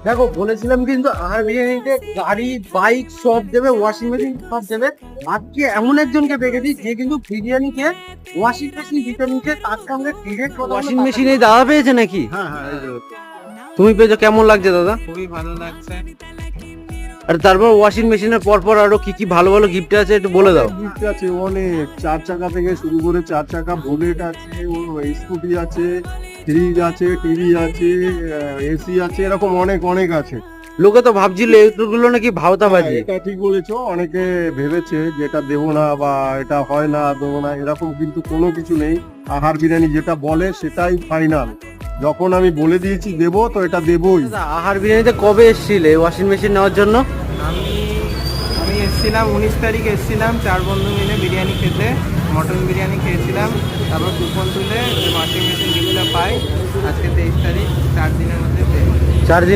দেখো বলেছিলাম কিন্তু আহার বিরিয়ানিতে গাড়ি বাইক সব দেবে, ওয়াশিং মেশিন সব দেবে। আজকে এমন একজনকে দেখেছি যে কিন্তু বিরিয়ানিকে ওয়াশিং মেশিন দিতে নিচ্ছে, তার সঙ্গে ডিরেক্ট কথা ওয়াশিং মেশিন এই দাদা পেয়েছে নাকি? হ্যাঁ হ্যাঁ এই যে। তুমি পেয়েছো, কেমন লাগছে দাদা? খুবই ভালো লাগছে। আর তারপর ওয়াশিং মেশিনের পর পর আরো কি কি ভালো ভালো গিফট আছে একটু বলে দাও। গিফট আছে অনেক, 4 চাকা থেকে শুরু করে 4 চাকা, বুলেট আছে, স্কুটি আছে, ফ্রিজ আছে, টিভি আছে, এসি আছে, এরকম অনেক অনেক আছে। লোকে তো ভাবছিল এগুলো নাকি ভাওতাবাজি। এটা ঠিক বলেছো, অনেকে ভেবেছে যে এটা দেবো না বা এটা হয় না দেবো না, এরকম কিন্তু কোনো কিছু নেই। আহার বিরিয়ানি যেটা বলে সেটাই ফাইনাল। যখন আমি বলে দিয়েছি দেবো, তো এটা দেবই। দাদা, আহার বিরিয়ানিতে কবে এসেছিলে ওয়াশিং মেশিন নেওয়ার জন্য? আমি আমি এসেছিলাম 19 তারিখ এসেছিলাম, 4 বন্ধু মিলে বিরিয়ানি খেতে, মটন বিরিয়ানি খেয়েছিলাম। তারপর কুপন তুলে ওয়াশিং মেশিন গিফটটা পাই। আজকে 23 তারিখ, 4 দিনের মধ্যে পেয়ে। 4 দিন